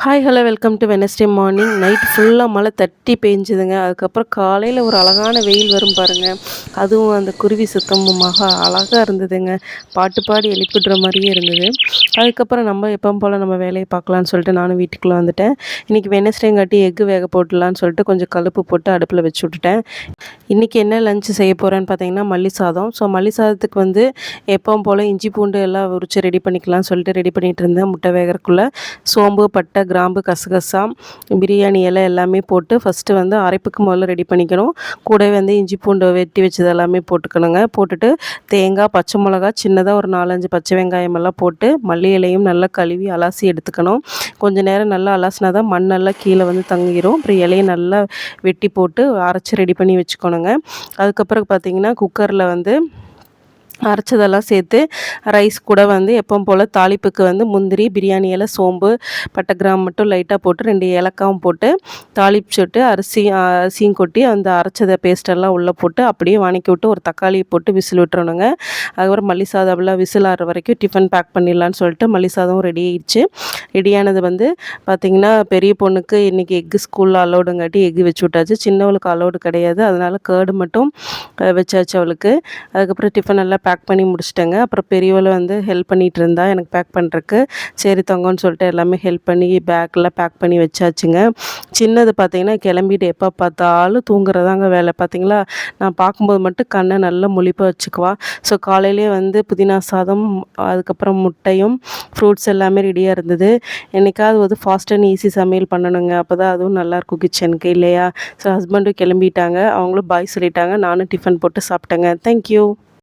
Hi hello welcome to Wednesday morning. Night ஃபுல்லாக மழை தட்டி பெஞ்சுதுங்க. அதுக்கப்புறம் காலையில் ஒரு அழகான வெயில் வரும் பாருங்கள். அதுவும் அந்த குருவி சுத்தமுமாக அழகாக இருந்ததுங்க. பாட்டு பாடி எழுப்பிடுற மாதிரியே இருந்தது. அதுக்கப்புறம் நம்ம எப்பவும் போல் நம்ம வேலையை பார்க்கலான்னு சொல்லிட்டு நானும் வீட்டுக்குள்ளே வந்துட்டேன். இன்றைக்கி வெனஸ்டேங்காட்டி எக்கு வேக போட்டுடலான்னு சொல்லிட்டு கொஞ்சம் கழுப்பு போட்டு அடுப்பில் வச்சு விட்டுட்டேன். இன்றைக்கி என்ன லஞ்சு செய்ய போகிறேன்னு பார்த்தீங்கன்னா மல்லி சாதம். ஸோ மல்லி சாதத்துக்கு எப்பவும் போல் இஞ்சி பூண்டு எல்லாம் உரித்து ரெடி பண்ணிக்கலாம்னு சொல்லிட்டு ரெடி பண்ணிகிட்டு இருந்தேன். முட்டை வேகறக்குள்ளே சோம்பு, பட்டை, கிராம்பு, கசகசா, பிரியாணி இலை எல்லாமே போட்டு ஃபஸ்ட்டு அரைப்புக்கு முதல்ல ரெடி பண்ணிக்கணும். கூடவே இஞ்சி பூண்டு வெட்டி வச்சது எல்லாமே போட்டுக்கணுங்க. போட்டுட்டு தேங்காய், பச்சை மிளகா, சின்னதாக ஒரு 4-5 பச்சை வெங்காயம் எல்லாம் போட்டு மல்லி இலையும் நல்லா கழுவி அலசி எடுத்துக்கணும். கொஞ்சம் நேரம் நல்லா அலசினா தான் மண்ணெல்லாம் கீழே தங்கிடும். அப்புறம் இலையை நல்லா வெட்டி போட்டு அரைச்சி ரெடி பண்ணி வச்சுக்கணுங்க. அதுக்கப்புறம் பார்த்திங்கன்னா குக்கரில் அரைச்சதெல்லாம் சேர்த்து ரைஸ் கூட எப்பவும் போல் தாளிப்புக்கு முந்திரி, பிரியாணி இலை, சோம்பு, பட்டை, கிராம்பு மட்டும் லைட்டாக போட்டு 2 ஏலக்காவும் போட்டு தாளிச்சுட்டு அரிசியும் கொட்டி அந்த அரைச்சதை பேஸ்டெல்லாம் உள்ளே போட்டு அப்படியே வணக்கி விட்டு ஒரு தக்காளியை போட்டு விசில் விட்டுறணுங்க. அதுக்கப்புறம் மல்லி சாதம்லாம் விசில் ஆகிற வரைக்கும் டிஃபன் பேக் பண்ணிடலான்னு சொல்லிட்டு மல்லி சாதம் ரெடி ஆயிடுச்சு. ரெடியானது பார்த்திங்கன்னா பெரிய பொண்ணுக்கு இன்றைக்கி எக்கு ஸ்கூலில் அலோடுங்காட்டி எக்கு வச்சு விட்டாச்சு. சின்னவளுக்கு அலோடு கிடையாது. அதனால் கேர்டு மட்டும் வச்சாச்சு அவளுக்கு. அதுக்கப்புறம் டிஃபன் எல்லாம் பேக் பண்ணி முடிச்சிட்டேங்க. அப்புறம் பெரியவளை ஹெல்ப் பண்ணிகிட்டு இருந்தா எனக்கு பேக் பண்ணுறக்கு. சரி தங்கன்னு சொல்லிட்டு எல்லாமே ஹெல்ப் பண்ணி பேக்கெலாம் பேக் பண்ணி வச்சாச்சுங்க. சின்னது பார்த்திங்கன்னா கிளம்பிட்டு எப்போ பார்த்தாலும் தூங்குறதாங்க வேலை. பார்த்திங்களா, நான் பார்க்கும்போது மட்டும் கண்ணை நல்லா முழிப்பாக வச்சுக்குவா. ஸோ காலையிலே புதினா சாதம், அதுக்கப்புறம் முட்டையும் ஃப்ரூட்ஸ் எல்லாமே ரெடியாக இருந்தது. என்றைக்காவது ஃபாஸ்ட் அண்ட் ஈஸி சமையல் பண்ணணுங்க. அப்போ தான் அதுவும் நல்லாயிருக்கும் கிச்சனுக்கு இல்லையா. ஸோ ஹஸ்பண்டும் கிளம்பிட்டாங்க. அவங்களும் பாய் சொல்லிட்டாங்க. நானும் டிஃபன் போட்டு சாப்பிட்டேங்க. தேங்க்யூ.